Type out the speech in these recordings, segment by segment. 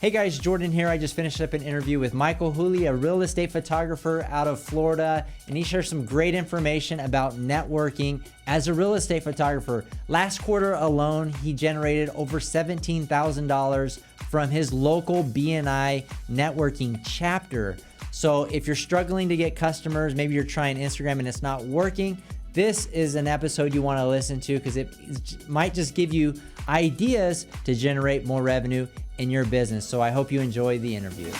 Hey guys, Jordan here. I just finished up an interview with Wholey, a real estate photographer out of Florida, and he shares some great information about networking as a real estate photographer. Last quarter alone, he generated over $17,000 from his local BNI networking chapter. So if you're struggling to get customers, maybe you're trying Instagram and it's not working, this is an episode you want to listen to because it might just give you ideas to generate more revenue in your business. So I hope you enjoy the interview.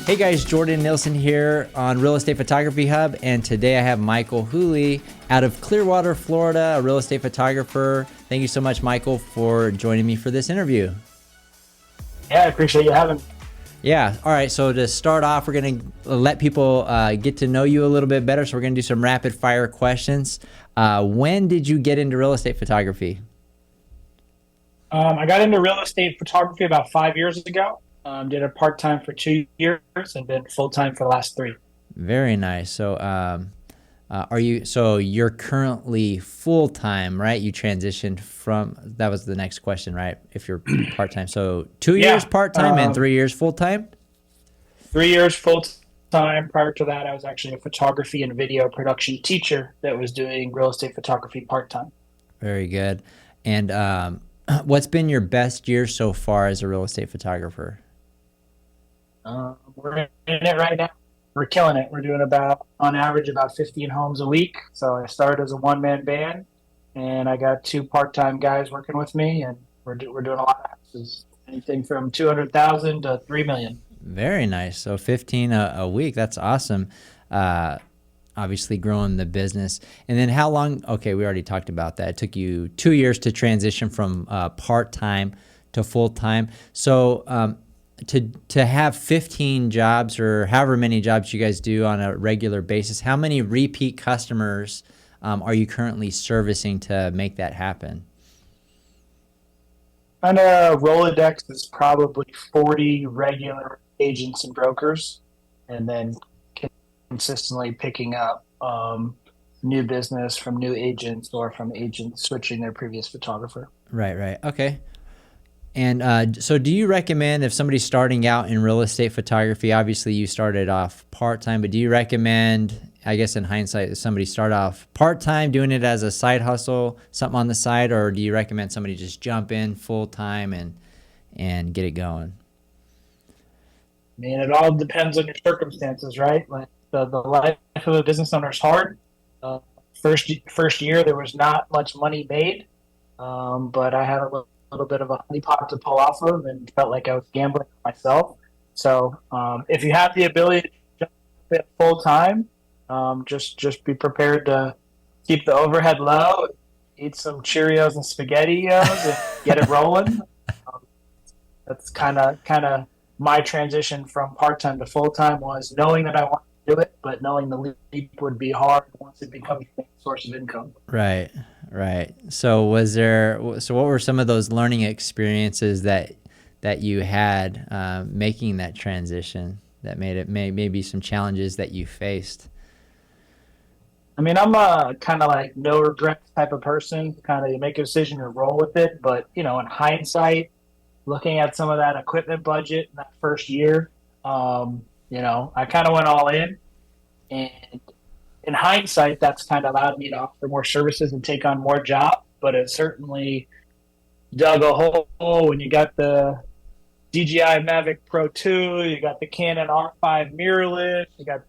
Hey guys, Jordan Nilsson here on Real Estate Photography Hub, and today I have Wholey out of Clearwater, Florida, a real estate photographer. Thank you so much, Michael, for joining me for this interview. Yeah, I appreciate you having me. Yeah. All right. So to start off, we're going to let people get to know you a little bit better. So we're going to do some rapid fire questions. When did you get into real estate photography? I got into real estate photography about 5 years ago. Did it part-time for 2 years and been full-time for the last 3. Very nice. So you're currently full-time, right? You transitioned from, that was the next question, right? If you're part-time. So 2 years part-time and 3 years full-time? 3 years full-time. Prior to that, I was actually a photography and video production teacher that was doing real estate photography part-time. Very good. And what's been your best year so far as a real estate photographer? We're in it right now. We're killing it. We're doing on average, about 15 homes a week. So I started as a one-man band, and I got 2 part-time guys working with me, and we're doing a lot of houses, anything from 200,000 to 3 million. Very nice. So 15 a week. That's awesome. Obviously growing the business. And then how long, okay, we already talked about that. It took you 2 years to transition from part-time to full-time. So to have 15 jobs or however many jobs you guys do on a regular basis, how many repeat customers are you currently servicing to make that happen? On a Rolodex, is probably 40 regular agents and brokers, and then consistently picking up new business from new agents or from agents switching their previous photographer. Right. Okay. And so do you recommend, if somebody's starting out in real estate photography, obviously you started off part-time, but do you recommend, I guess in hindsight, that somebody start off part-time doing it as a side hustle, something on the side, or do you recommend somebody just jump in full-time and get it going? I mean, it all depends on your circumstances, right? Like the life of a business owner is hard. First year, there was not much money made, but I had a little bit of a honeypot to pull off of and felt like I was gambling myself. So if you have the ability to jump full time, just be prepared to keep the overhead low, eat some Cheerios and SpaghettiOs and get it rolling. That's kind of my transition from part-time to full-time, was knowing that I want to do it, but knowing the leap would be hard once it becomes a source of income. Right. So what were some of those learning experiences that you had making that transition that made it maybe some challenges that you faced? I mean, I'm a kind of like no regrets type of person. Kind of, you make a decision to roll with it, but in hindsight, looking at some of that equipment budget in that first year, I kind of went all in, and in hindsight, that's kind of allowed me to offer more services and take on more jobs, but it certainly dug a hole when you got the DJI Mavic Pro 2, you got the Canon R5 mirrorless, you got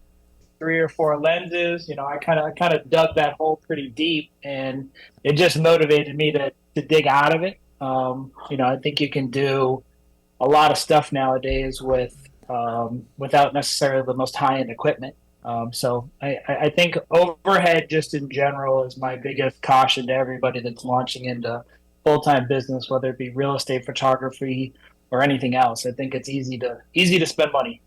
3 or 4 lenses. I kind of dug that hole pretty deep, and it just motivated me to dig out of it. I think you can do a lot of stuff nowadays without necessarily the most high-end equipment. So I think overhead just in general is my biggest caution to everybody that's launching into full-time business, whether it be real estate photography or anything else. I think it's easy to spend money.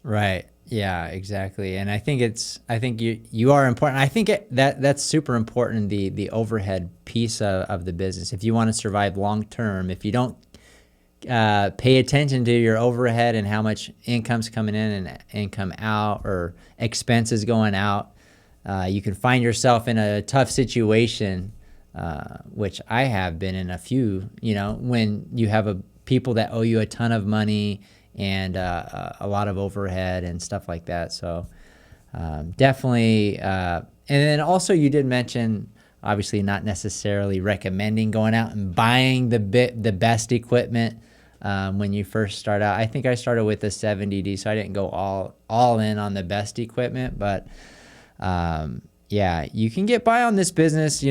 Right. Yeah, exactly. And I think you are important. I think that's super important, the overhead piece of the business. If you want to survive long term, if you don't pay attention to your overhead and how much income's coming in and income out or expenses going out, you can find yourself in a tough situation which I have been in a few, when you have people that owe you a ton of money and a lot of overhead and stuff like that. So definitely. And then also you did mention, obviously not necessarily recommending going out and buying the best equipment when you first start out. I think I started with a 70D, so I didn't go all in on the best equipment, but yeah, you can get by on this business,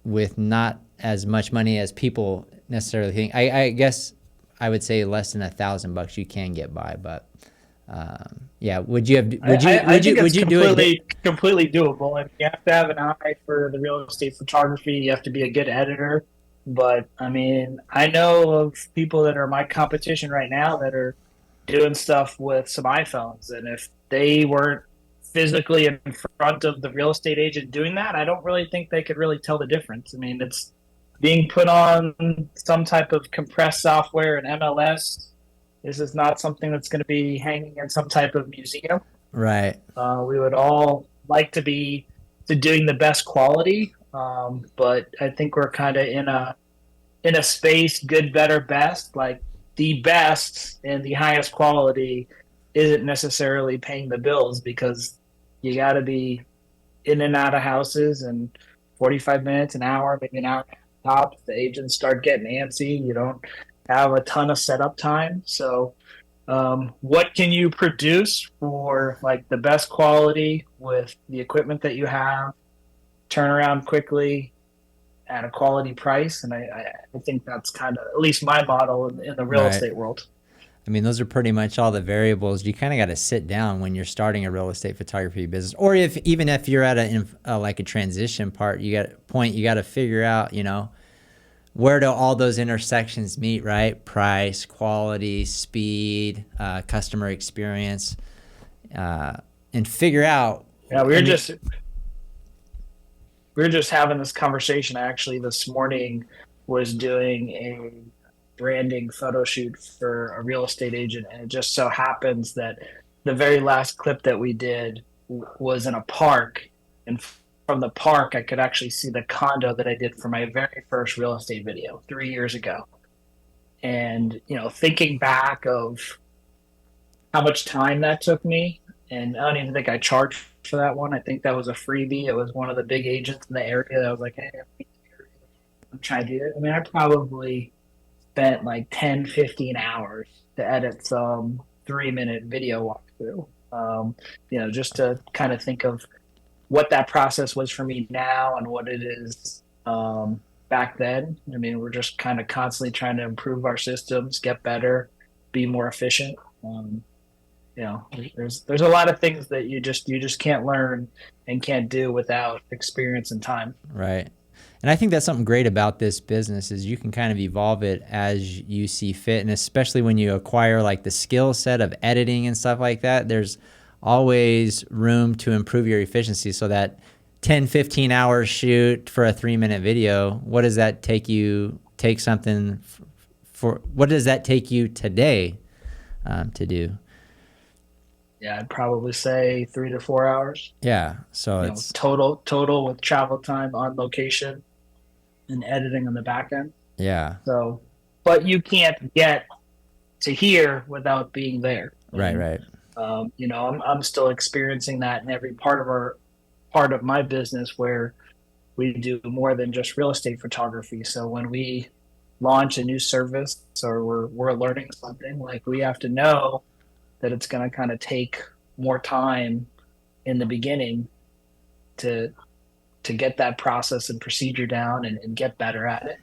with not as much money as people necessarily think. I guess I would say less than $1,000 you can get by, but yeah. Would you do it? Completely doable. And you have to have an eye for the real estate photography. You have to be a good editor. But I mean, I know of people that are my competition right now that are doing stuff with some iPhones, and if they weren't physically in front of the real estate agent doing that, I don't really think they could really tell the difference. I mean, it's being put on some type of compressed software and MLS. This is not something that's going to be hanging in some type of museum. Right. We would all like to be doing the best quality, but I think we're kind of in a space, good, better, best. Like the best and the highest quality isn't necessarily paying the bills, because you got to be in and out of houses in 45 minutes, an hour, maybe an hour and a half tops. The agents start getting antsy. You don't have a ton of setup time. So what can you produce for like the best quality with the equipment that you have, turn around quickly at a quality price? And I think that's kind of at least my model in the real estate world. I mean, those are pretty much all the variables. You kind of got to sit down when you're starting a real estate photography business, or even if you're at like a transition part, you got to figure out, where do all those intersections meet, right? Price, quality, speed, customer experience, and figure out. Yeah, we were just having this conversation actually this morning. Was doing a branding photo shoot for a real estate agent, and it just so happens that the very last clip that we did was in a park, and from the park I could actually see the condo that I did for my very first real estate video 3 years ago. And thinking back of how much time that took me, and I don't even think I charged for that one. I think that was a freebie. It was one of the big agents in the area that was like, hey, I'm trying to do it. I mean, I probably spent like 10, 15 hours to edit some 3-minute video walkthrough, just to kind of think of what that process was for me now and what it is back then. I mean, we're just kind of constantly trying to improve our systems, get better, be more efficient. There's a lot of things that you just can't learn and can't do without experience and time. Right. And I think that's something great about this business is you can kind of evolve it as you see fit. And especially when you acquire like the skill set of editing and stuff like that, there's always room to improve your efficiency. So that 10, 15 hour shoot for a 3-minute video, what does that take you today to do? Yeah, I'd probably say 3 to 4 hours. Yeah. So it's total with travel time on location and editing on the back end. Yeah. So, but you can't get to here without being there. Right. I'm still experiencing that in every part of my business, where we do more than just real estate photography. So when we launch a new service or we're learning something, like we have to know that it's going to kind of take more time in the beginning to get that process and procedure down and get better at it.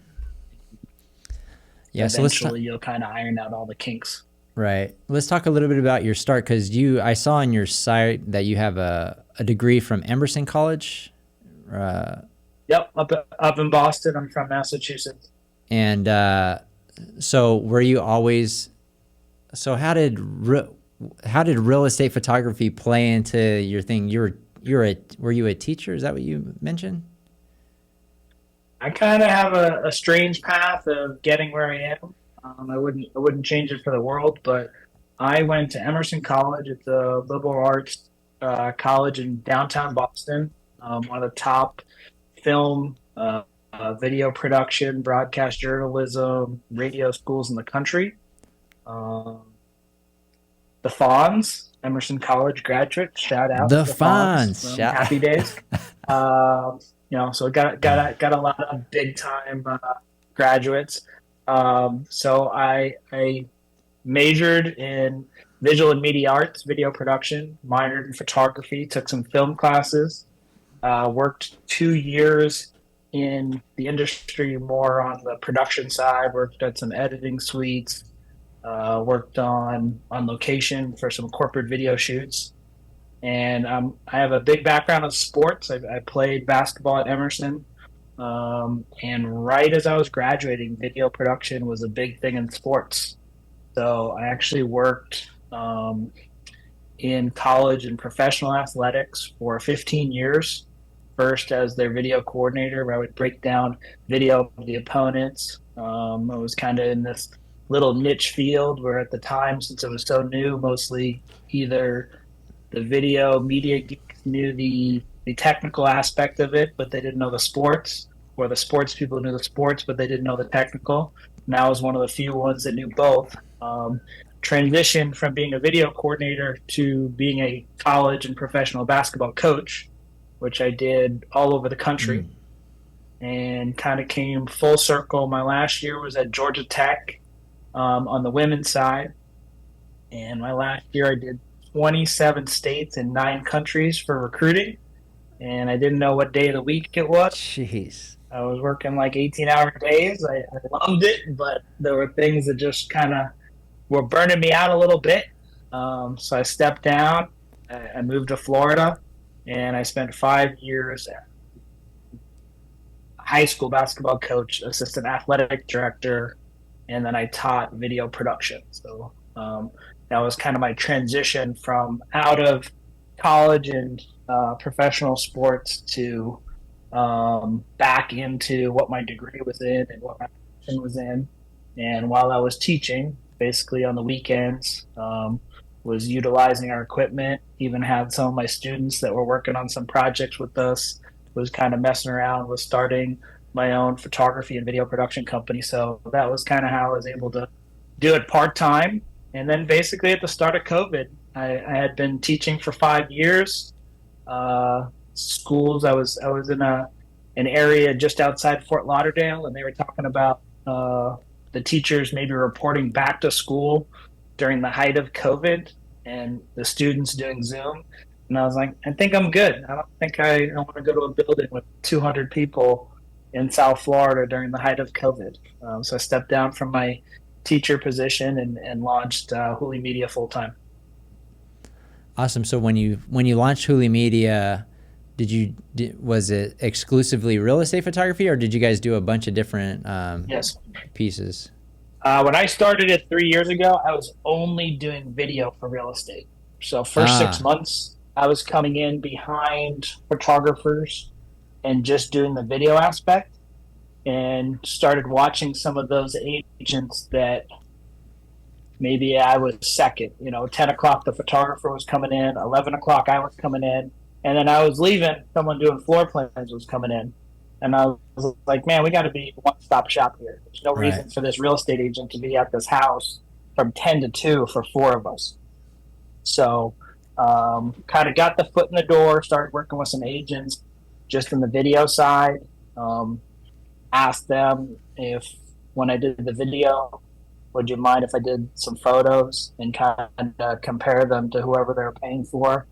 Yeah, eventually you'll kind of iron out all the kinks. Right. Let's talk a little bit about your start, because I saw on your site that you have a degree from Emerson College. Yep, up in Boston. I'm from Massachusetts. And so were you always? So how did real estate photography play into your thing? Were you a teacher? Is that what you mentioned? I kind of have a strange path of getting where I am. I wouldn't change it for the world, but I went to Emerson College. It's a liberal arts college in downtown Boston, one of the top film, video production, broadcast journalism, radio schools in the country. Um, the Fonz, Emerson College graduate. Shout out The to the Fonz Fonz. from Happy Days. So got a lot of big time graduates. So I majored in visual and media arts, video production, minored in photography, took some film classes, worked 2 years in the industry more on the production side, worked at some editing suites, worked on location for some corporate video shoots. And I have a big background in sports. I played basketball at Emerson. And right as I was graduating, video production was a big thing in sports. So I actually worked in college and professional athletics for 15 years. First as their video coordinator, where I would break down video of the opponents. I was kind of in this little niche field where at the time, since it was so new, mostly either the video media geeks knew the technical aspect of it, but they didn't know the sports, or the sports people knew the sports, but they didn't know the technical. And I was one of the few ones that knew both. Transitioned from being a video coordinator to being a college and professional basketball coach, which I did all over the country, and kind of came full circle. My last year was at Georgia Tech on the women's side, and my last year I did 27 states and 9 countries for recruiting, and I didn't know what day of the week it was. Jeez. I was working like 18-hour days. I loved it, but there were things that just kind of were burning me out a little bit. So I stepped down. I moved to Florida, and I spent 5 years as high school basketball coach, assistant athletic director, and then I taught video production. So that was kind of my transition from out of college and professional sports to back into what my degree was in and what my passion was in. And while I was teaching, basically on the weekends, was utilizing our equipment, even had some of my students that were working on some projects with us, was kind of messing around with starting my own photography and video production company. So that was kind of how I was able to do it part-time. And then basically at the start of COVID, I had been teaching for 5 years. Schools, I was in an area just outside Fort Lauderdale, and they were talking about the teachers maybe reporting back to school during the height of COVID and the students doing Zoom. And I was like, I think I'm good. I don't think I want to go to a building with 200 people in South Florida during the height of COVID. So I stepped down from my teacher position and launched Wholey Media full time. Awesome. So when you launched Wholey Media, was it exclusively real estate photography, or did you guys do a bunch of different Yes. pieces? When I started it 3 years ago, I was only doing video for real estate. So first 6 months, I was coming in behind photographers and just doing the video aspect, and started watching some of those agents that maybe I was second. 10 o'clock the photographer was coming in, 11 o'clock I was coming in, and then I was leaving, someone doing floor plans was coming in. And I was like, man, we got to be one-stop shop here. There's no reason for this real estate agent to be at this house from 10 to 2 for 4 of us. So kind of got the foot in the door, started working with some agents just in the video side. Asked them if, when I did the video, would you mind if I did some photos and kind of compare them to whoever they were paying for?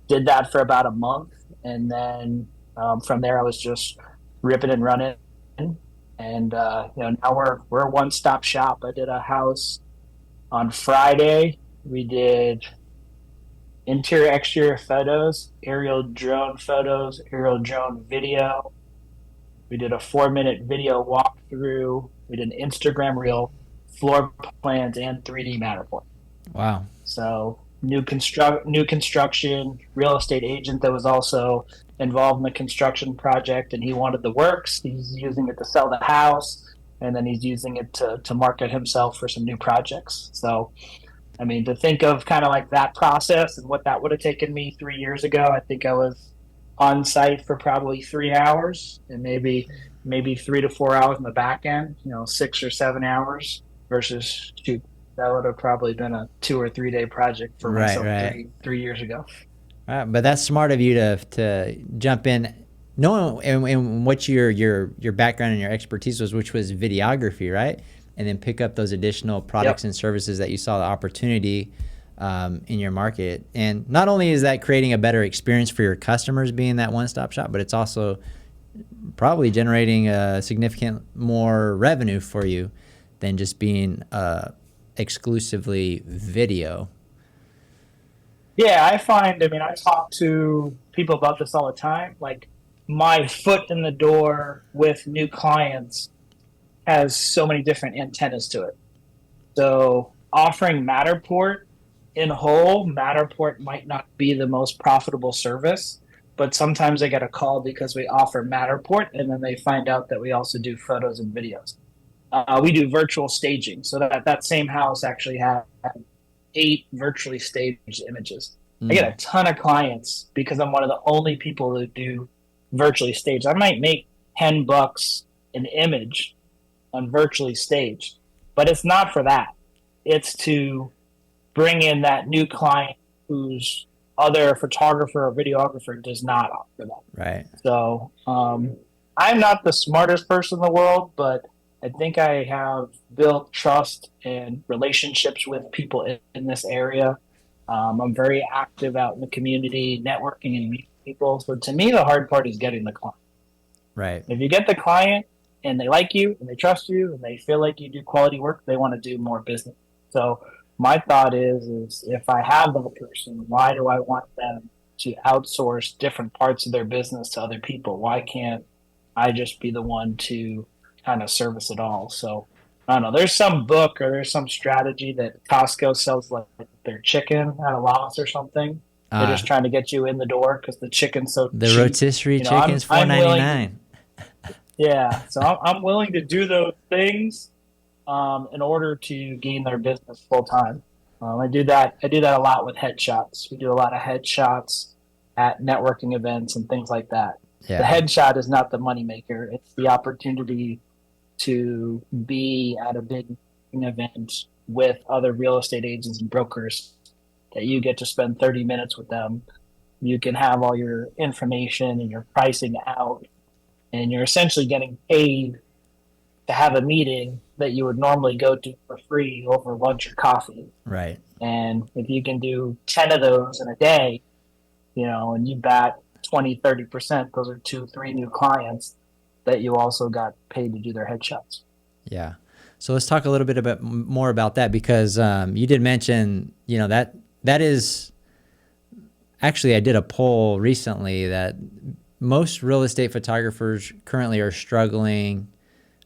Did that for about a month. And then from there, I was just ripping and running. And now we're a one-stop shop. I did a house on Friday. We did interior, exterior photos, aerial drone photos, aerial drone video. We did a 4-minute video walkthrough. We did an Instagram reel, floor plans, and 3D Matterport. Wow. So new construction, real estate agent that was also involved in the construction project, and he wanted the works. He's using it to sell the house, and then he's using it to market himself for some new projects. So, I mean, to think of kind of like that process and what that would have taken me 3 years ago, I think I was on site for probably 3 hours, and maybe 3 to 4 hours in the back end. 6 or 7 hours versus shoot. That would have probably been a 2 or 3 day project for Right, myself right. three years ago. Right, but that's smart of you to jump in, knowing and what your background and your expertise was, which was videography, right? And then pick up those additional products Yep. and services that you saw the opportunity in your market. And not only is that creating a better experience for your customers, being that one-stop shop, but it's also probably generating a significant more revenue for you than just being exclusively video. Yeah, I talk to people about this all the time. Like, my foot in the door with new clients has so many different antennas to it. So, offering Matterport in whole, Matterport might not be the most profitable service, but sometimes I get a call because we offer Matterport, and then they find out that we also do photos and videos. We do virtual staging, so that same house actually has 8 virtually staged images. I get a ton of clients because I'm one of the only people that do virtually staged. I might make $10 an image on virtually staged, but it's not for that. It's to bring in that new client whose other photographer or videographer does not offer that. Right. So I'm not the smartest person in the world, but I think I have built trust and relationships with people in this area. I'm very active out in the community, networking and meeting people. So to me, the hard part is getting the client. Right. If you get the client and they like you and they trust you and they feel like you do quality work, they want to do more business. So my thought is if I have that person, why do I want them to outsource different parts of their business to other people? Why can't I just be the one to kind of service it all? So I don't know. There's some book or there's some strategy that Costco sells, like their chicken at a loss or something. They're just trying to get you in the door because the chicken's so The cheap. rotisserie chicken's $4.99. Yeah, so I'm willing to do those things in order to gain their business full time. I do that. I do that a lot with headshots. We do a lot of headshots at networking events and things like that. The Yeah. headshot is not the moneymaker. It's the opportunity to be at a big event with other real estate agents and brokers that you get to spend 30 minutes with them. You can have all your information and your pricing out, and you're essentially getting paid to have a meeting that you would normally go to for free over lunch or coffee. Right. And if you can do 10 of those in a day, and you bat 20-30%, those are 2-3 new clients that you also got paid to do their headshots. Yeah. So let's talk a little bit more about that, because you did mention, that is actually, I did a poll recently that most real estate photographers currently are struggling,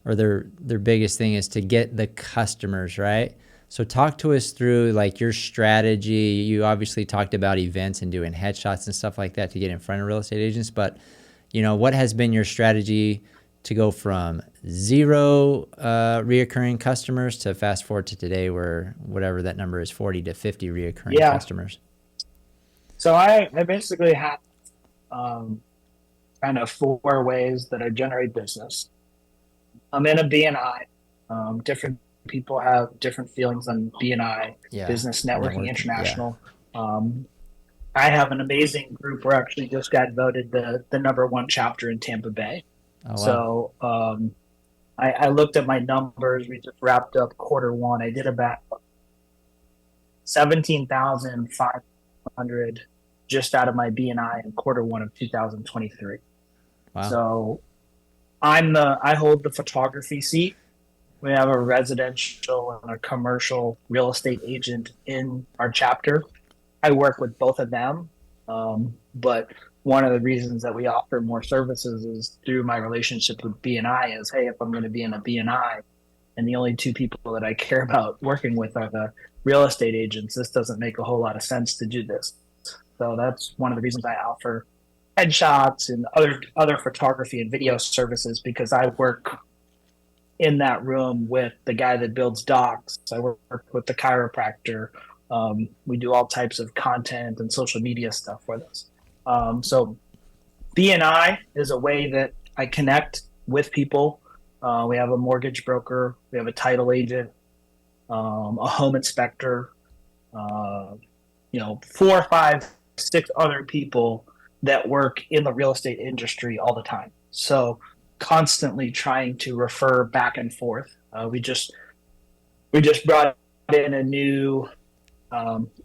or their biggest thing is to get the customers, right? So talk to us through like your strategy. You obviously talked about events and doing headshots and stuff like that to get in front of real estate agents, but what has been your strategy to go from 0 reoccurring customers to fast forward to today, where whatever that number is, 40 to 50 reoccurring customers? So I basically have kind of 4 ways that I generate business. I'm in a BNI. Different people have different feelings on BNI, business networking international. I have an amazing group. We're actually just got voted the #1 chapter in Tampa Bay. Oh, wow. So I looked at my numbers. We just wrapped up Q1. I did about 17,500 just out of my BNI in Q1 of 2023. Wow. So I hold the photography seat. We have a residential and a commercial real estate agent in our chapter. I work with both of them, but one of the reasons that we offer more services is through my relationship with BNI is, hey, if I'm going to be in a BNI and the only 2 people that I care about working with are the real estate agents, this doesn't make a whole lot of sense to do this. So that's one of the reasons I offer headshots and other photography and video services, because I work in that room with the guy that builds docs. I work with the chiropractor. We do all types of content and social media stuff for this. So BNI is a way that I connect with people. We have a mortgage broker, we have a title agent, a home inspector, uh, 4, 5, 6 other people that work in the real estate industry all the time. So constantly trying to refer back and forth. We just brought in a new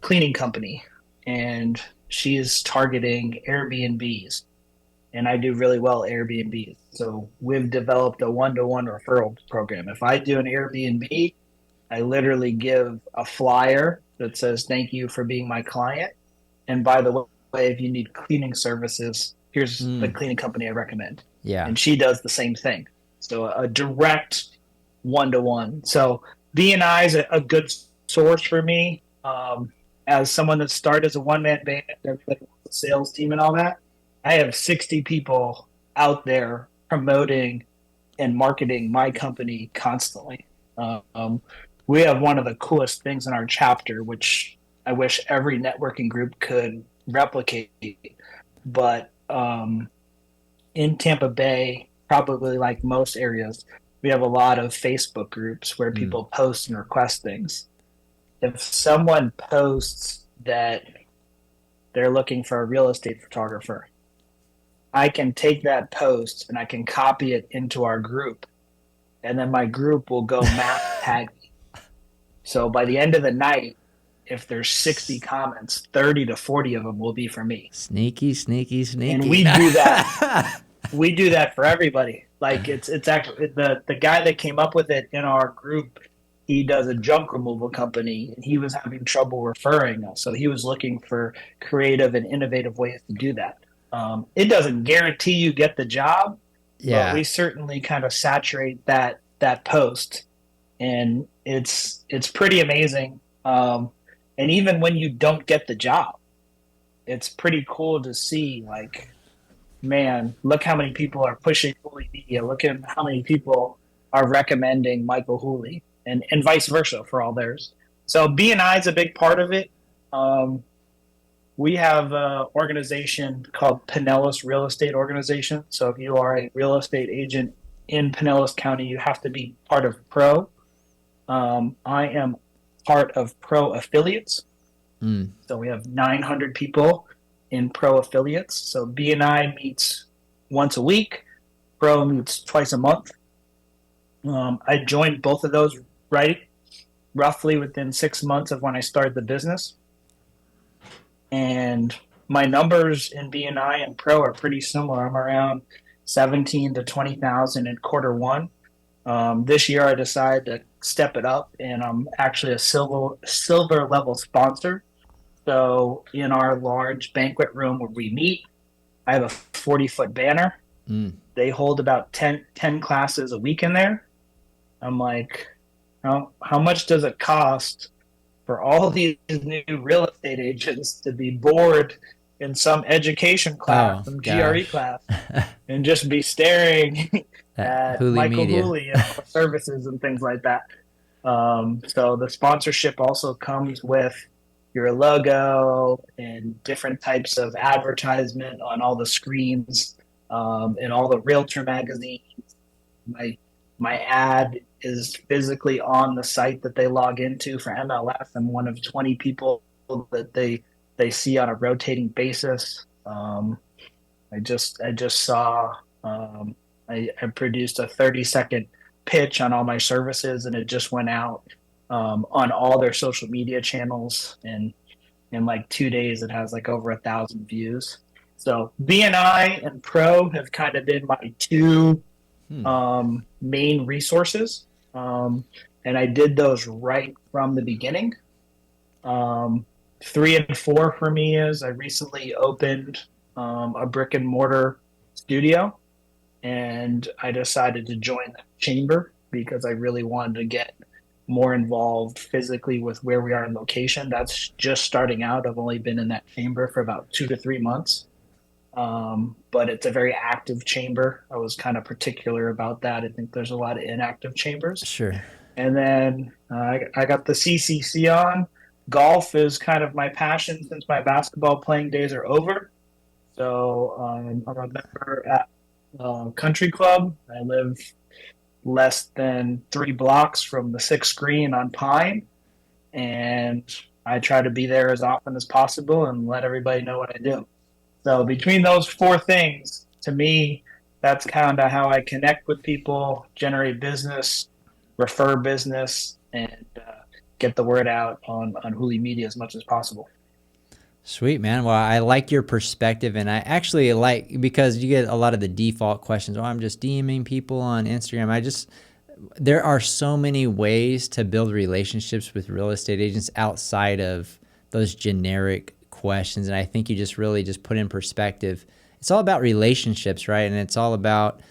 cleaning company, and she's targeting Airbnbs, and I do really well at Airbnbs. So we've developed a one-to-one referral program. If I do an Airbnb, I literally give a flyer that says, "Thank you for being my client. And by the way, if you need cleaning services, here's the Mm, cleaning company I recommend." yeah. And she does the same thing. So a direct one to one. So BNI is a good source for me. As someone that started as a one man band, everybody wants a sales team and all that. I have 60 people out there promoting and marketing my company constantly. Um, we have one of the coolest things in our chapter, which I wish every networking group could replicate. But in Tampa Bay, probably like most areas, we have a lot of Facebook groups where Mm, people post and request things. If someone posts that they're looking for a real estate photographer, I can take that post and I can copy it into our group, and then my group will go mass tag me. So by the end of the night, if there's 60 comments, 30 to 40 of them will be for me. sneaky, sneaky, And sneaky. we do that. We do that for everybody. Like it's actually the guy that came up with it in our group. He does a junk removal company, and he was having trouble referring us. So he was looking for creative and innovative ways to do that. It doesn't guarantee you get the job, but Yeah. we certainly kind of saturate that post, and it's pretty amazing. And even when you don't get the job, it's pretty cool to see, like, man, look how many people are pushing Wholey Media. Look at how many people are recommending Michael Wholey, and vice versa for all theirs. So BNI is a big part of it. Um, we have an organization called Pinellas Real Estate Organization. So if you are a real estate agent in Pinellas County, you have to be part of Pro. I am part of Pro Affiliates. Mm, So we have 900 people in Pro Affiliates. So BNI meets once a week. Pro meets twice a month. I joined both of those right roughly within 6 months of when I started the business. And my numbers in BNI and Pro are pretty similar. I'm around 17 to 20,000 in quarter one. This year I decided to step it up, and I'm actually a silver level sponsor. So in our large banquet room where we meet, I have a 40-foot banner. mm. They hold about 10 classes a week in there. I'm like, how much does it cost for all these new real estate agents to be bored in some education class, Oh some GRE gosh. class, and just be staring That at Wholey Michael Media. Wholey and all services and things like that? So the sponsorship also comes with your logo and different types of advertisement on all the screens, and all the realtor magazines. My my ad is physically on the site that they log into for MLS. I'm one of 20 people that they see on a rotating basis. I just saw, I produced a 30-second pitch on all my services, and it just went out on all their social media channels. And in like 2 days, it has like over 1,000 views. So BNI and Pro have kind of been my two Hmm. main resources. And I did those right from the beginning. Um, 3 and 4 for me is I recently opened a brick and mortar studio, and I decided to join the chamber because I really wanted to get more involved physically with where we are in location. That's just starting out. I've only been in that chamber for about 2 to 3 months. But it's a very active chamber. I was kind of particular about that. I think there's a lot of inactive chambers. Sure. And then I got the CCC on. Golf is kind of my passion since my basketball playing days are over. So I'm a member at Country Club. I live less than 3 blocks from the sixth green on Pine, and I try to be there as often as possible and let everybody know what I do. So between those four things, to me, that's kind of how I connect with people, generate business, refer business, and get the word out on Wholey Media as much as possible. Sweet, man. Well, I like your perspective, and I actually like, because you get a lot of the default questions. Oh, I'm just DMing people on Instagram. There are so many ways to build relationships with real estate agents outside of those generic questions. And I think you just really just put in perspective. It's all about relationships, right? And it's all about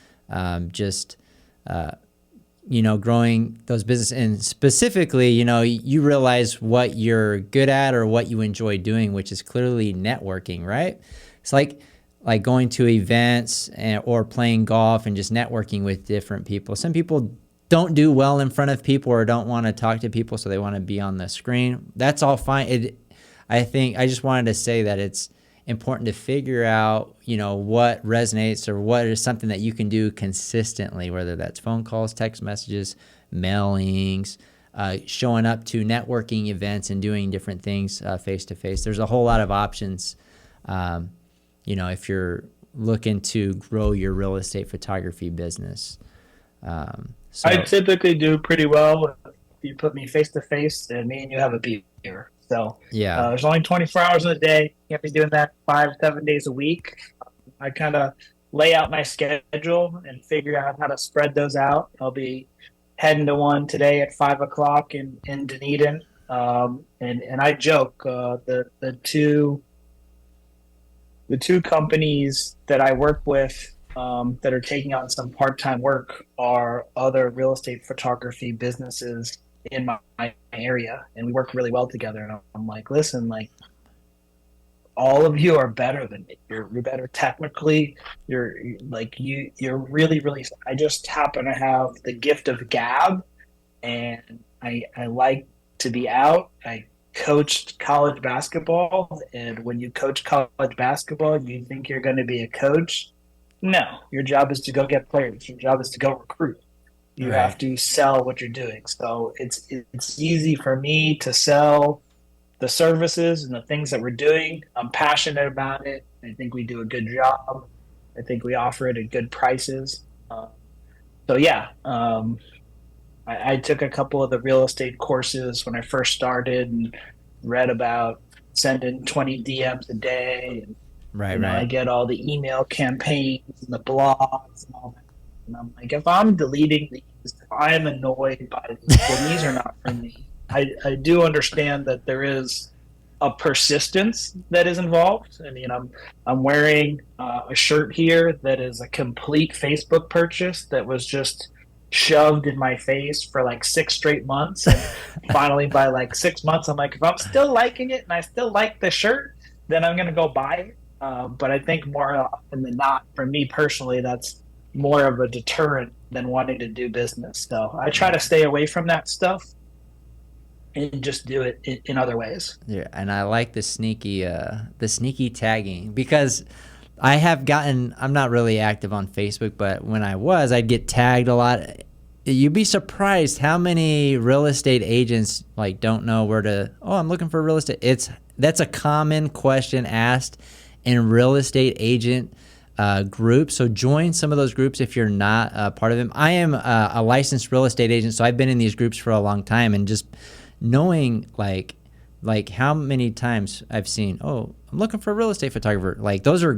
growing those business. And specifically, you realize what you're good at or what you enjoy doing, which is clearly networking, right? It's like going to events or playing golf and just networking with different people. Some people don't do well in front of people or don't want to talk to people, so they want to be on the screen. That's all fine. I just wanted to say that it's important to figure out, what resonates or what is something that you can do consistently, whether that's phone calls, text messages, mailings, showing up to networking events and doing different things face to face. There's a whole lot of options, if you're looking to grow your real estate photography business. I typically do pretty well if you put me face to face and me and you have a beer. So yeah, there's only 24 hours in a day. You have to be doing that 5-7 days a week. I kind of lay out my schedule and figure out how to spread those out. I'll be heading to one today at 5 o'clock in Dunedin. And I joke, the two companies that I work with that are taking on some part-time work are other real estate photography businesses in my area, and we work really well together. And I'm like, listen, like, all of you are better than me. You're better technically. You're really, really. I just happen to have the gift of gab, and I like to be out. I coached college basketball, and when you coach college basketball, you think you're going to be a coach. No, your job is to go get players. Your job is to go recruit. You right. have to sell what you're doing. So it's easy for me to sell the services and the things that we're doing. I'm passionate about it. I think we do a good job. I think we offer it at good prices. I took a couple of the real estate courses when I first started and read about sending 20 DMs a day. And, Right. I get all the email campaigns and the blogs and all that. And I'm like, if I'm deleting these, if I'm annoyed by these, then these are not for me. I do understand that there is a persistence that is involved. I mean, I'm wearing a shirt here that is a complete Facebook purchase that was just shoved in my face for like 6 straight months, and finally by like 6 months, I'm like, if I'm still liking it and I still like the shirt, then I'm gonna go buy it. But I think more often than not, for me personally, that's more of a deterrent than wanting to do business. So I try to stay away from that stuff and just do it in other ways. Yeah, and I like the sneaky tagging, because I'm not really active on Facebook, but when I was, I'd get tagged a lot. You'd be surprised how many real estate agents don't know where to, I'm looking for real estate. That's a common question asked in real estate agent groups. So join some of those groups if you're not part of them. I am a licensed real estate agent, so I've been in these groups for a long time, and just knowing like how many times I've seen, I'm looking for a real estate photographer. Those are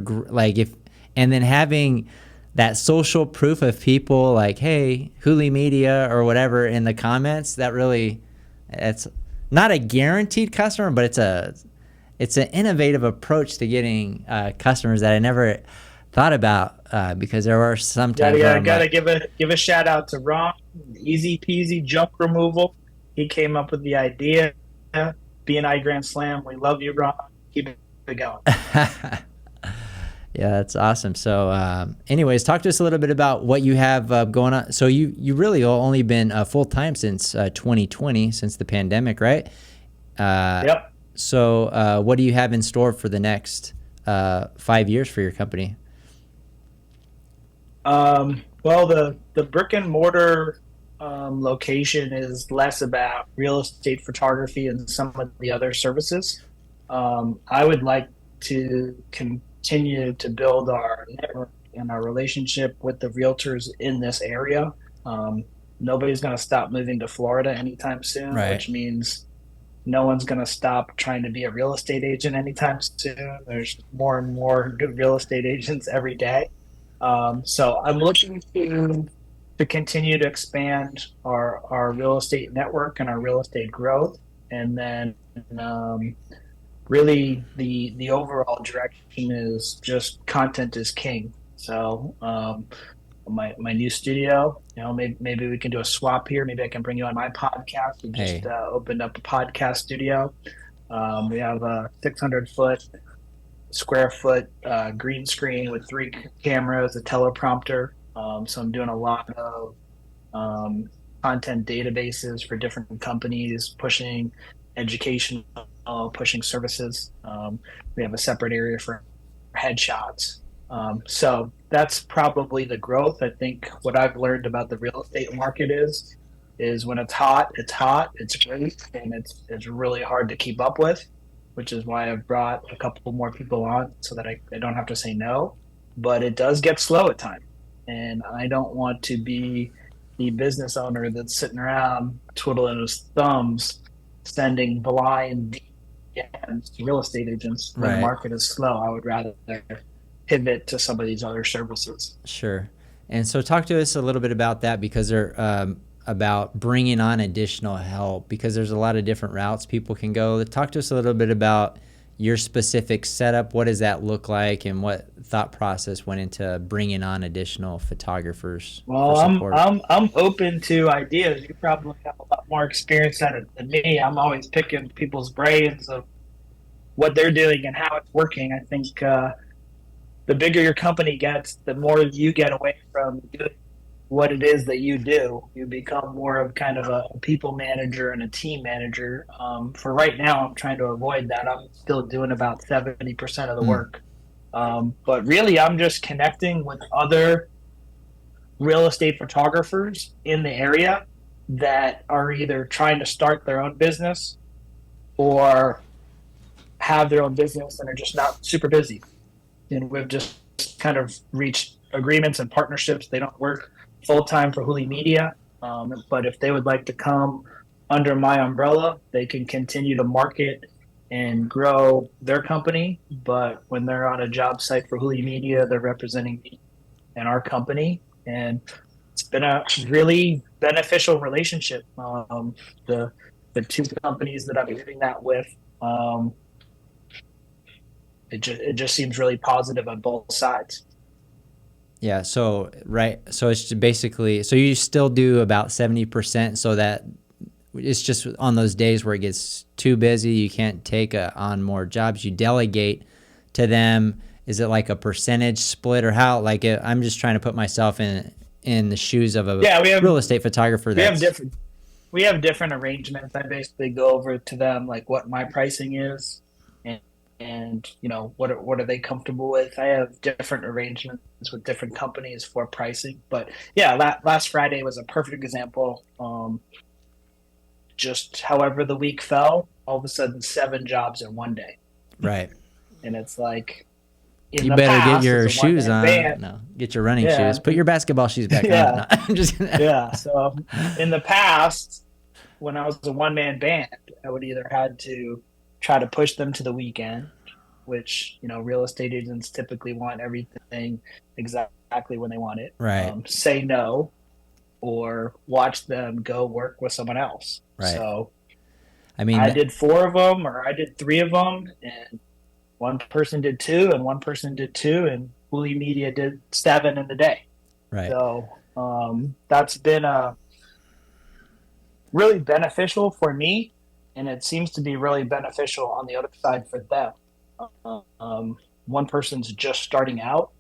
and then having that social proof of people hey, Wholey Media or whatever in the comments, it's not a guaranteed customer, but it's an innovative approach to getting customers that I never thought about, because there are some times gotta give a shout out to Ron, easy peasy junk removal. He came up with the idea. BNI Grand Slam. We love you, Ron. Keep it going. Yeah, that's awesome. So anyways, talk to us a little bit about what you have going on. So you really only been full-time since 2020, since the pandemic, right? Yep. So what do you have in store for the next 5 years for your company? Well, the brick and mortar location is less about real estate photography and some of the other services. I would like to continue to build our network and our relationship with the realtors in this area. Um, Nobody's going to stop moving to Florida anytime soon, Right. which means no one's going to stop trying to be a real estate agent anytime soon. There's more and more good real estate agents every day. So I'm looking to continue to expand our real estate network and our real estate growth, and then um, really the overall direction is just content is king. So my new studio, maybe we can do a swap here. Maybe I can bring you on my podcast. We just Hey. opened up a podcast studio. We have a 600 square foot green screen with three cameras, a teleprompter. So I'm doing a lot of um, content databases for different companies, pushing education, pushing services. We have a separate area for headshots. So that's probably the growth. I think what I've learned about the real estate market is when it's hot, it's great, and it's really hard to keep up with, which is why I've brought a couple more people on so that I don't have to say no. But it does get slow at times, and I don't want to be the business owner that's sitting around twiddling his thumbs, sending blind DMs to real estate agents when the Right. market is slow. I would rather pivot to some of these other services. Sure. And so talk to us a little bit about that, because they're about bringing on additional help, because there's a lot of different routes people can go. Talk to us a little bit about your specific setup. What does that look like, and what thought process went into bringing on additional photographers for Well, support? I'm open to ideas. You probably have a lot more experience at it than me. I'm always picking people's brains of what they're doing and how it's working. I think the bigger your company gets, the more you get away from doing what it is that you do. You become more of kind of a people manager and a team manager. For right now, I'm trying to avoid that. I'm still doing about 70% of the Mm. work. But really, I'm just connecting with other real estate photographers in the area that are either trying to start their own business or have their own business and are just not super busy. And we've just kind of reached agreements and partnerships. They don't work full time for Wholey Media, but if they would like to come under my umbrella, they can continue to market and grow their company. But when they're on a job site for Wholey Media, they're representing me and our company, and it's been a really beneficial relationship. The the two companies that I'm doing that with, um, it just seems really positive on both sides. Yeah. So, right. So it's basically, so you still do about 70%, so that it's just on those days where it gets too busy, you can't take on more jobs, you delegate to them. Is it like a percentage split, or how? Like, I'm just trying to put myself in the shoes of a Yeah, real estate photographer we have that's different we have different arrangements. I basically go over to them like what my pricing is, and what are they comfortable with. I have different arrangements with different companies for pricing. But yeah, last Friday was a perfect example. Just however the week fell, all of a sudden 7 jobs in one day, right. and it's like in You the better get past as your a one shoes man on. band. No, get your running Yeah, shoes. Put your basketball shoes back on. yeah, No, I'm just kidding. yeah. So in the past, when I was a one man band, I would either had to try to push them to the weekend, which real estate agents typically want everything exactly when they want it. Right. Say no, or watch them go work with someone else. Right. So I mean, I did 4 of them, or I did 3 of them, and one person did two, and one person did two, and Wholey Media did 7 in the day. right. So that's been really beneficial for me, and it seems to be really beneficial on the other side for them. One person's just starting out,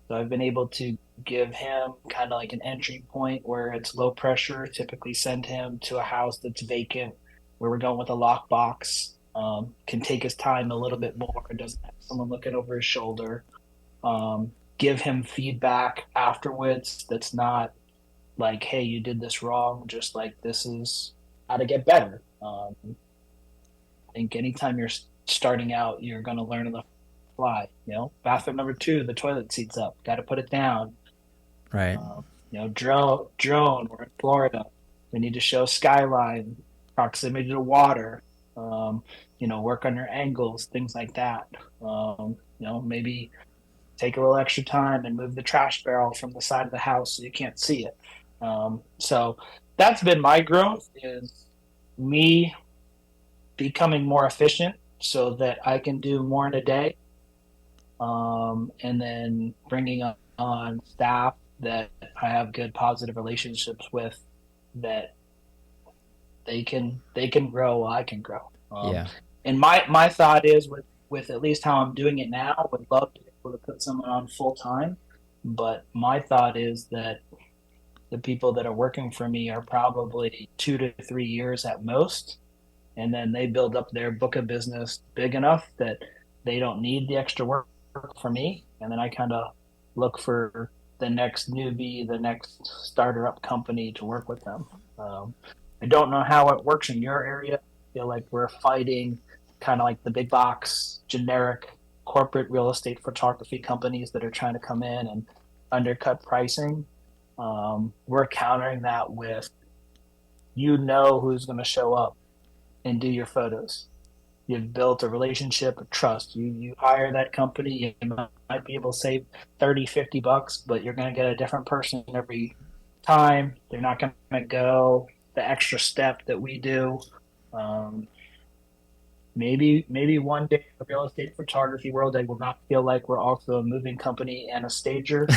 so I've been able to give him kind of like an entry point where it's low pressure. Typically, send him to a house that's vacant, where we're going with a lockbox. can take his time a little bit more, doesn't have someone looking over his shoulder. Give him feedback afterwards that's not like, hey, you did this wrong, just like, this is how to get better. I think anytime you're starting out, you're going to learn on the fly. Bathroom number 2, the toilet seat's up, got to put it down. Right. Drone, we're in Florida, we need to show skyline, proximity to water, work on your angles, things like that. Maybe take a little extra time and move the trash barrel from the side of the house so you can't see it. So that's been my growth, is me becoming more efficient so that I can do more in a day. And then bringing on staff that I have good positive relationships with, that they can grow while I can grow. Yeah. And my thought is, with at least how I'm doing it now, would love to be able to put someone on full time. But my thought is that the people that are working for me are probably 2 to 3 years at most. And then they build up their book of business big enough that they don't need the extra work for me. And then I kind of look for the next newbie, the next starter up company to work with them. I don't know how it works in your area. I feel like we're fighting kind of like the big box, generic corporate real estate photography companies that are trying to come in and undercut pricing. We're countering that with, who's going to show up and do your photos. You've built a relationship of trust. You hire that company, you might be able to save 30, $50, but you're going to get a different person every time. They're not going to go the extra step that we do. Maybe one day in the real estate photography world, I will not feel like we're also a moving company and a stager.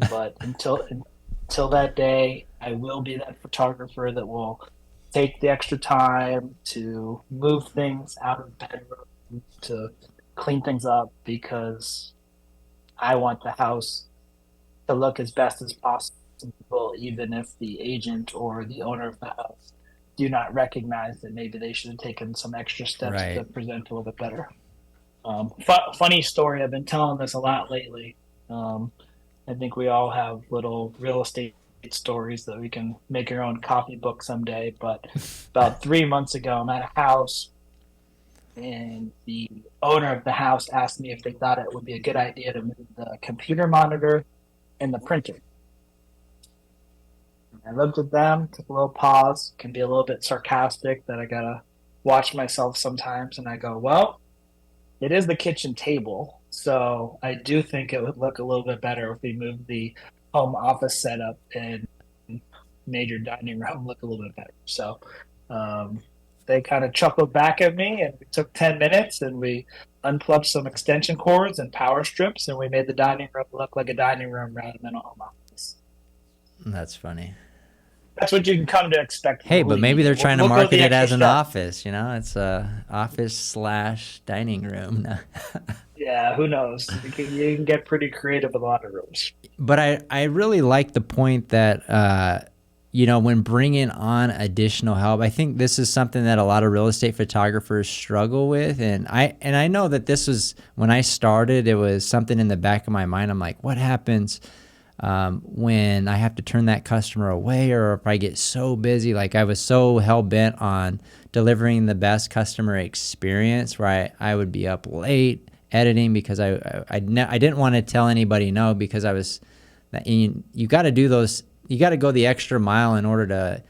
But until that day, I will be that photographer that will take the extra time to move things out of bedroom, to clean things up, because I want the house to look as best as possible, even if the agent or the owner of the house do not recognize that maybe they should have taken some extra steps to Right. present a little bit better. Funny story, I've been telling this a lot lately. I think we all have little real estate stories that we can make our own copybook someday. But about 3 months ago, I'm at a house, and the owner of the house asked me if they thought it would be a good idea to move the computer monitor and the printer. I looked at them, took a little pause, can be a little bit sarcastic that I gotta watch myself sometimes, and I go, well, it is the kitchen table, so I do think it would look a little bit better if we moved the home office setup and made your dining room look a little bit better. So they kind of chuckled back at me, and we took 10 minutes and we unplugged some extension cords and power strips, and we made the dining room look like a dining room rather than a home office. That's funny. That's what you can come to expect from Hey, but Wholey maybe Media. they're trying to We'll go market the it extra as an step. office. It's a office slash dining room. Yeah, who knows? You can get pretty creative with a lot of rooms. But I really like the point that, when bringing on additional help, I think this is something that a lot of real estate photographers struggle with. And I know that this was, when I started, it was something in the back of my mind. I'm like, what happens when I have to turn that customer away, or if I get so busy? Like, I was so hell-bent on delivering the best customer experience, where I would be up late editing because I didn't want to tell anybody no, because I was, you got to do those, you got to go the extra mile in order to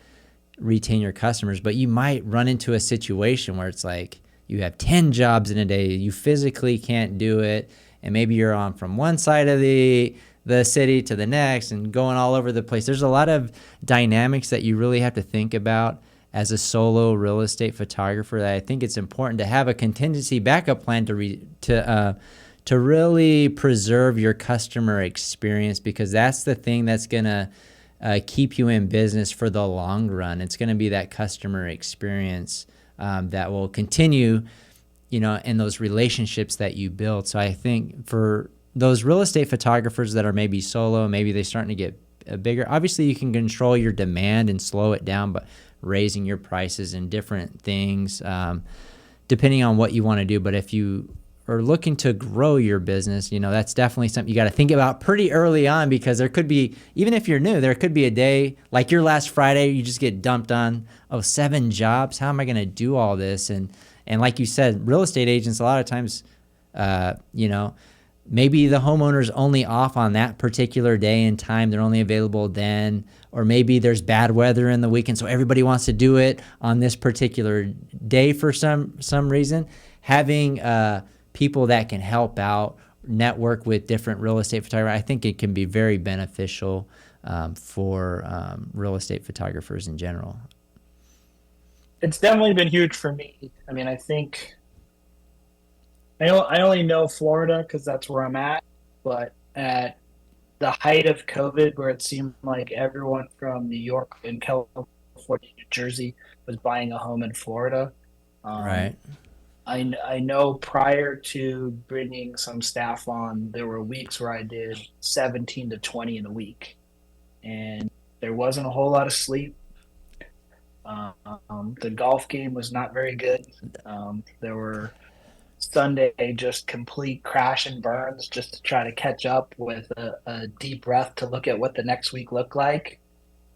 retain your customers. But you might run into a situation where it's like you have 10 jobs in a day, you physically can't do it, and maybe you're on from one side of the city to the next and going all over the place. There's a lot of dynamics that you really have to think about as a solo real estate photographer, that I think it's important to have a contingency backup plan to really preserve your customer experience, because that's the thing that's gonna keep you in business for the long run. It's gonna be that customer experience that will continue, in those relationships that you build. So I think for those real estate photographers that are maybe solo, maybe they're starting to get bigger, obviously you can control your demand and slow it down, but raising your prices and different things depending on what you want to do. But if you are looking to grow your business, that's definitely something you got to think about pretty early on, because there could be, even if you're new, there could be a day like your last Friday, you just get dumped on, 7 jobs. How am I going to do all this? And like you said, real estate agents, a lot of times, maybe the homeowner's only off on that particular day and time. They're only available then. Or maybe there's bad weather in the weekend, so everybody wants to do it on this particular day for some reason. Having people that can help out, network with different real estate photographers, I think it can be very beneficial for real estate photographers in general. It's definitely been huge for me. I mean, I think I only know Florida because that's where I'm at, but at the height of COVID, where it seemed like everyone from New York and California, New Jersey was buying a home in Florida. Um, Right. I know prior to bringing some staff on, there were weeks where I did 17 to 20 in a week, and there wasn't a whole lot of sleep. The golf game was not very good. There were Sunday just complete crash and burns just to try to catch up with a deep breath to look at what the next week looked like.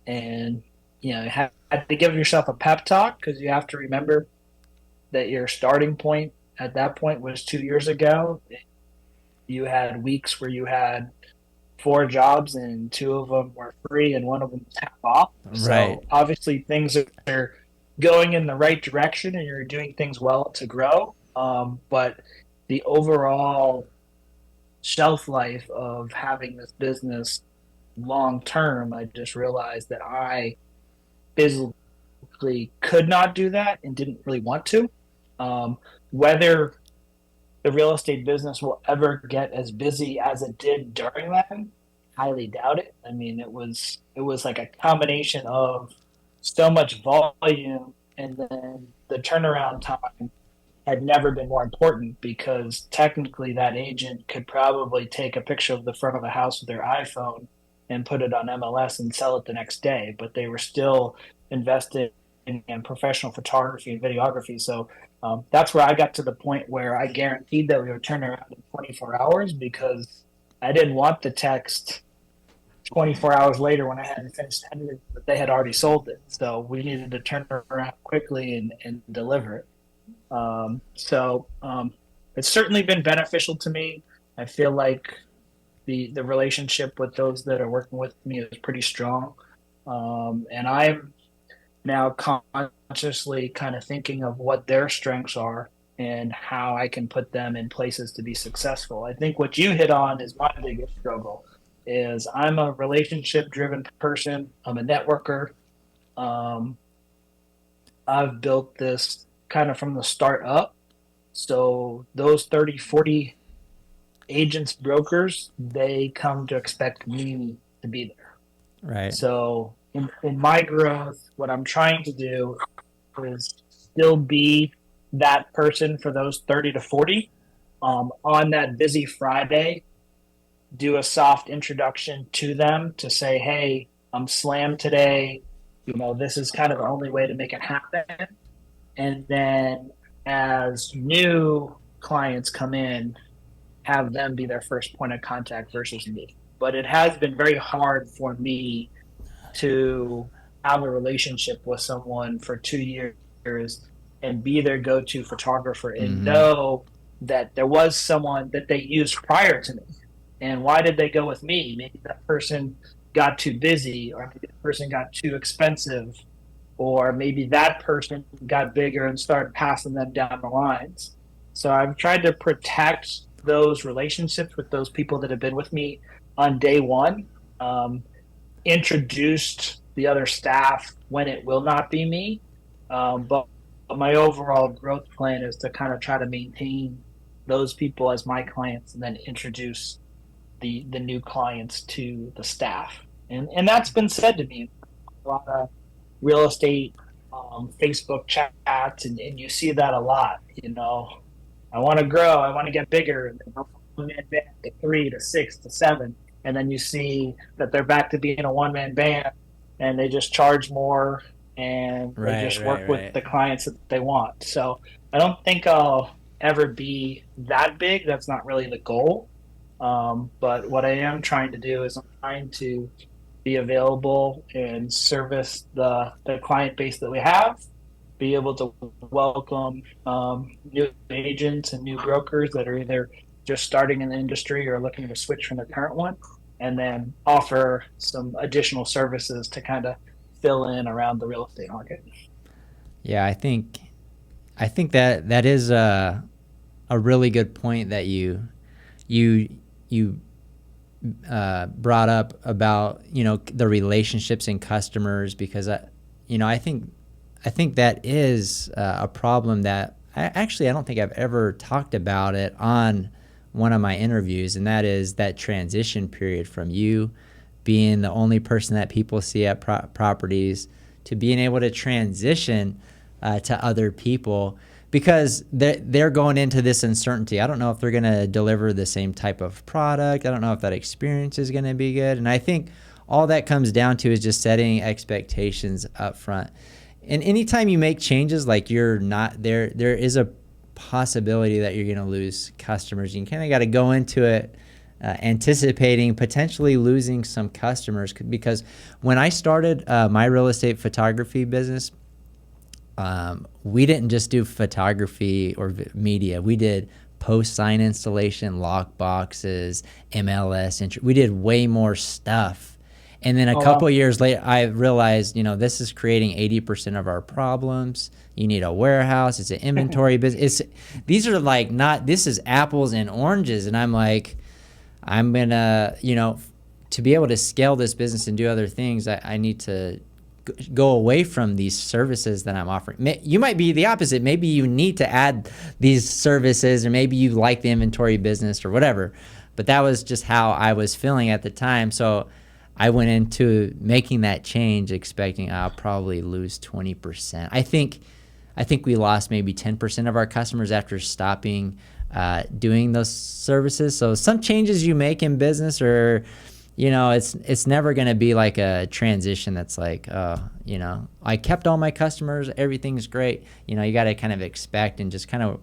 And, you had to give yourself a pep talk because you have to remember that your starting point at that point was 2 years ago. You had weeks where you had 4 jobs and 2 of them were free and one of them was half off. Right. So obviously things are going in the right direction and you're doing things well to grow. But the overall shelf life of having this business long term, I just realized that I physically could not do that and didn't really want to. Whether the real estate business will ever get as busy as it did during that, highly doubt it. I mean, it was like a combination of so much volume and then the turnaround time had never been more important because technically that agent could probably take a picture of the front of a house with their iPhone and put it on MLS and sell it the next day, but they were still invested in professional photography and videography. So that's where I got to the point where I guaranteed that we would turn around in 24 hours because I didn't want the text 24 hours later when I hadn't finished editing, but they had already sold it. So we needed to turn it around quickly and deliver it. So it's certainly been beneficial to me. I feel like the relationship with those that are working with me is pretty strong. And I'm now consciously kind of thinking of what their strengths are and how I can put them in places to be successful. I think what you hit on is my biggest struggle is I'm a relationship driven person. I'm a networker. Um, I've built this kind of from the start up. So those 30, 40 agents, brokers, they come to expect me to be there. Right. So in my growth, what I'm trying to do is still be that person for those 30 to 40 on that busy Friday, do a soft introduction to them to say, hey, I'm slammed today. This is kind of the only way to make it happen. And then as new clients come in, have them be their first point of contact versus me. But it has been very hard for me to have a relationship with someone for 2 years and be their go-to photographer and know that there was someone that they used prior to me. And why did they go with me? Maybe that person got too busy, or maybe that person got too expensive, or maybe that person got bigger and started passing them down the lines. So I've tried to protect those relationships with those people that have been with me on day one, introduced the other staff when it will not be me. But my overall growth plan is to kind of try to maintain those people as my clients and then introduce the new clients to the staff. And that's been said to me a lot of real estate Facebook chats, and you see that a lot. I want to grow, I want to get bigger, and then one man band to 3 to 6 to 7, and then you see that they're back to being a one man band, and they just charge more, and they just work with the clients that they want. So I don't think I'll ever be that big. That's not really the goal. But what I am trying to do is I'm trying to be available and service the client base that we have, be able to welcome new agents and new brokers that are either just starting in the industry or looking to switch from the current one, and then offer some additional services to kind of fill in around the real estate market. Yeah, I think that that is a really good point that you you brought up about, you know, the relationships and customers, because I think that is a problem that I don't think I've ever talked about it on one of my interviews, and that is that transition period from you being the only person that people see at properties to being able to transition to other people, because they're going into this uncertainty. I don't know if they're going to deliver the same type of product. I don't know if that experience is going to be good. And I think all that comes down to is just setting expectations up front. And anytime you make changes, like you're not there, there is a possibility that you're going to lose customers. You kind of got to go into it anticipating potentially losing some customers, because when I started my real estate photography business, we didn't just do photography or media. We did post sign installation, lock boxes, MLS. We did way more stuff. And then a Oh couple wow. of years later, I realized, you know, this is creating 80% of our problems. You need a warehouse. It's an inventory business. These are like not, this is apples and oranges. And I'm like, I'm going to, you know, to be able to scale this business and do other things, I need to go away from these services that I'm offering. You might be the opposite. Maybe you need to add these services, or maybe you like the inventory business or whatever. But that was just how I was feeling at the time. So I went into making that change expecting I'll probably lose 20%. I think we lost maybe 10% of our customers after stopping doing those services. So some changes you make in business, or you know, it's never going to be like a transition that's like, you know, I kept all my customers, everything's great. You know, you got to kind of expect and just kind of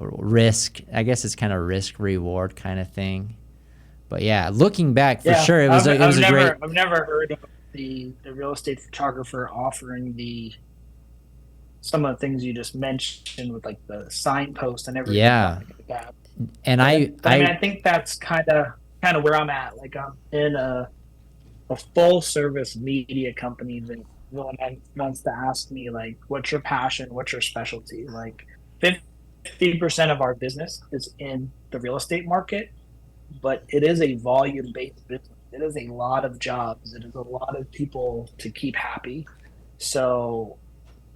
risk. I guess it's kind of risk reward kind of thing. But yeah, looking back, for Yeah, sure, it was a great. I've never heard of the real estate photographer offering the some of the things you just mentioned with like the signpost and everything Yeah, like that. and But I mean, I think that's kind of where I'm at. Like I'm in a full service media company that wants to ask me like, what's your passion? What's your specialty? Like 50% of our business is in the real estate market, but it is a volume based business. It is a lot of jobs. It is a lot of people to keep happy. So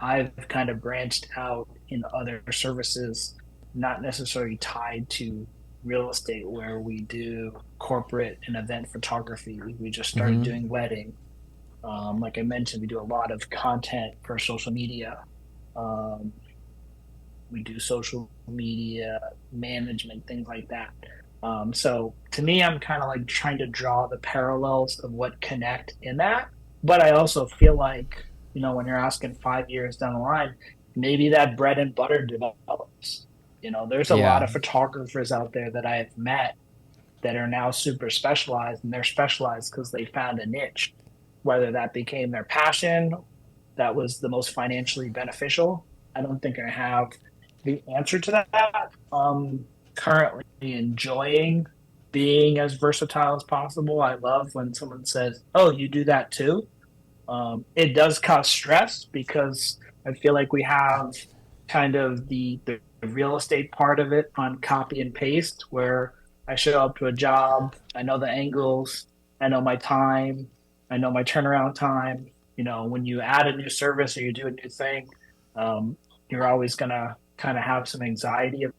I've kind of branched out in other services, not necessarily tied to real estate, where we do corporate and event photography. We just started mm-hmm, doing wedding. Like I mentioned, we do a lot of content for social media. Um, we do social media management, things like that. So to me, I'm kind of like trying to draw the parallels of what connect in that. But I also feel like, you know, when you're asking 5 years down the line, maybe that bread and butter develops. You know, there's a lot yeah, of photographers out there that I have met that are now super specialized, and they're specialized because they found a niche, whether that became their passion, that was the most financially beneficial. I don't think I have the answer to that. Currently enjoying being as versatile as possible. I love when someone says, "Oh, you do that too." It does cause stress because I feel like we have kind of the real estate part of it on copy and paste, where I show up to a job, I know the angles, I know my time, I know my turnaround time. You know, when you add a new service or you do a new thing, um, you're always gonna kind of have some anxiety of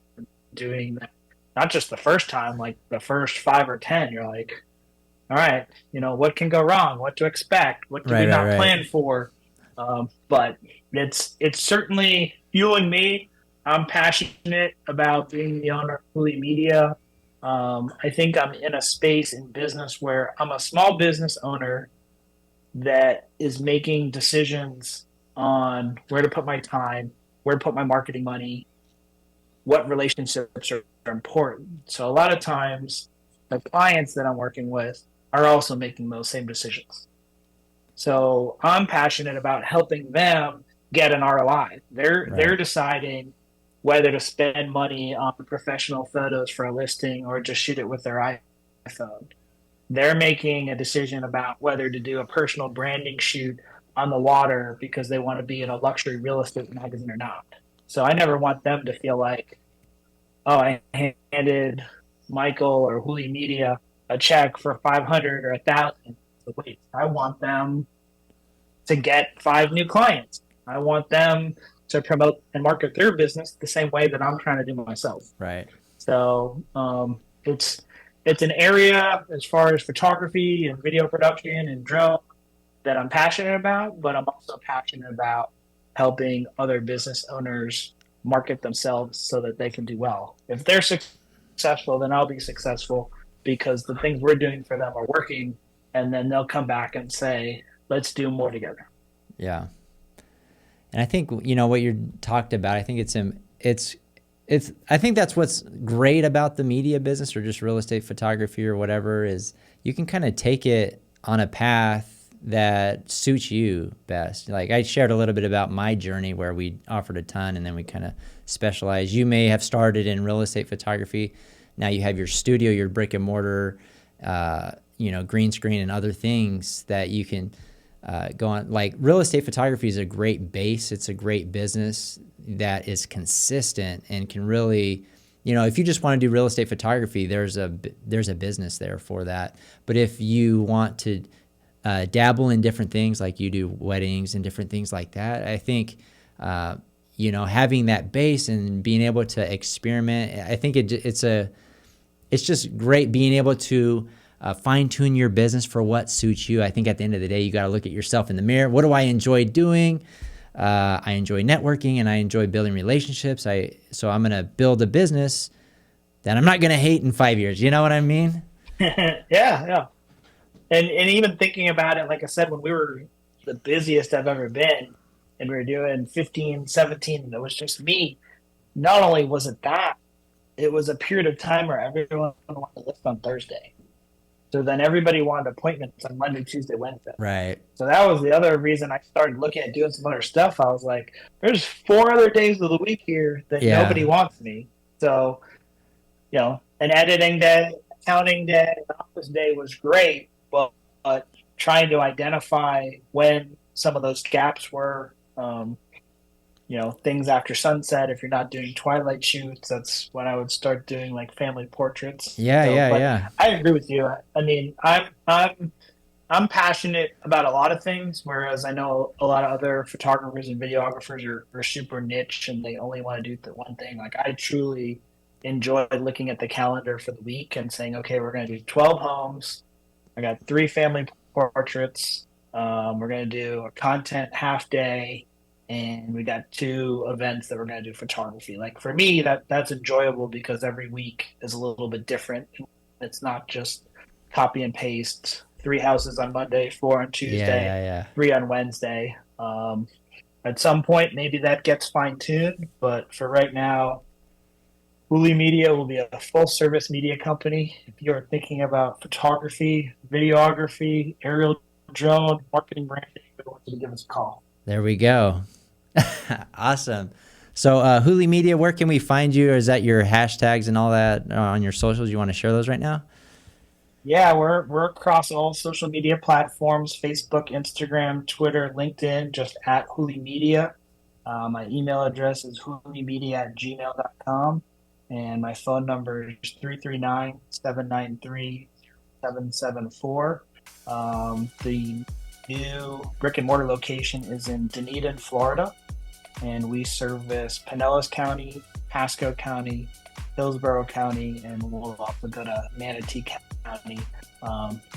doing that. Not just the first time, like the first 5 or 10, you're like, all right, you know, what can go wrong? What to expect? What did we not right. plan for? But it's certainly fueling me. I'm passionate about being the owner of Wholey Media. I think I'm in a space in business where I'm a small business owner that is making decisions on where to put my time, where to put my marketing money, what relationships are important. So a lot of times the clients that I'm working with are also making those same decisions. So I'm passionate about helping them get an ROI. They're Right. deciding whether to spend money on professional photos for a listing or just shoot it with their iPhone. They're making a decision about whether to do a personal branding shoot on the water because they want to be in a luxury real estate magazine or not. So I never want them to feel like, oh, I handed Michael or Wholey Media a check for 500 or 1,000. Wait, I want them to get 5 new clients. I want them to promote and market their business the same way that I'm trying to do myself. Right. So it's an area as far as photography and video production and drone that I'm passionate about, but I'm also passionate about helping other business owners market themselves so that they can do well. If they're successful, then I'll be successful because the things we're doing for them are working, and then they'll come back and say, let's do more together. Yeah. And I think, what you talked about, I think I think that's what's great about the media business or just real estate photography or whatever is you can kind of take it on a path that suits you best. Like I shared a little bit about my journey where we offered a ton and then we kind of specialized. You may have started in real estate photography. Now you have your studio, your brick and mortar, green screen and other things that you can go on. Like real estate photography is a great base. It's a great business that is consistent and can really, if you just want to do real estate photography, there's a business there for that. But if you want to dabble in different things, like you do weddings and different things like that, I think, having that base and being able to experiment, I think it's just great being able to fine tune your business for what suits you. I think at the end of the day, you got to look at yourself in the mirror. What do I enjoy doing? I enjoy networking and I enjoy building relationships. So I'm going to build a business that I'm not going to hate in 5 years. You know what I mean? Yeah. And even thinking about it, like I said, when we were the busiest I've ever been and we were doing 15, 17, it was just me. Not only was it that, it was a period of time where everyone wanted to list on Thursday. So then everybody wanted appointments on Monday, Tuesday, Wednesday. Right. So that was the other reason I started looking at doing some other stuff. I was like, there's 4 other days of the week here that nobody wants me. So, an editing day, accounting day, an office day was great, but trying to identify when some of those gaps were, things after sunset. If you're not doing twilight shoots, that's when I would start doing like family portraits. Yeah. I agree with you. I mean, I'm passionate about a lot of things, whereas I know a lot of other photographers and videographers are super niche and they only want to do the one thing. Like I truly enjoy looking at the calendar for the week and saying, okay, we're going to do 12 homes. I got 3 family portraits. We're going to do a content half day. And we got 2 events that we're going to do photography. Like for me, that's enjoyable because every week is a little bit different. It's not just copy and paste 3 houses on Monday, 4 on Tuesday, 3 on Wednesday. At some point, maybe that gets fine tuned. But for right now, Wholey Media will be a full service media company. If you're thinking about photography, videography, aerial drone, marketing, branding, I want you to give us a call. There we go. Awesome. So Wholey Media, where can we find you? Or is that your hashtags and all that on your socials? You want to share those right now? Yeah, we're across all social media platforms, Facebook, Instagram, Twitter, LinkedIn, just at Wholey Media. My email address is wholeymedia@gmail.com. And my phone number is 339-793-774. The new brick and mortar location is in Dunedin, Florida, and we service Pinellas County, Pasco County, Hillsborough County, and we'll also go to Manatee County.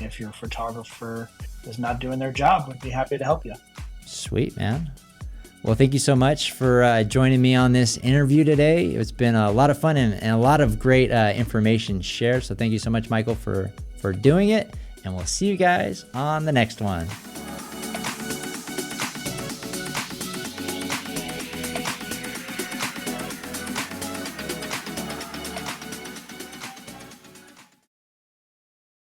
If your photographer is not doing their job, we'd be happy to help you. Sweet, man. Well, thank you so much for joining me on this interview today. It's been a lot of fun and a lot of great information shared. So thank you so much, Michael, for doing it. And we'll see you guys on the next one.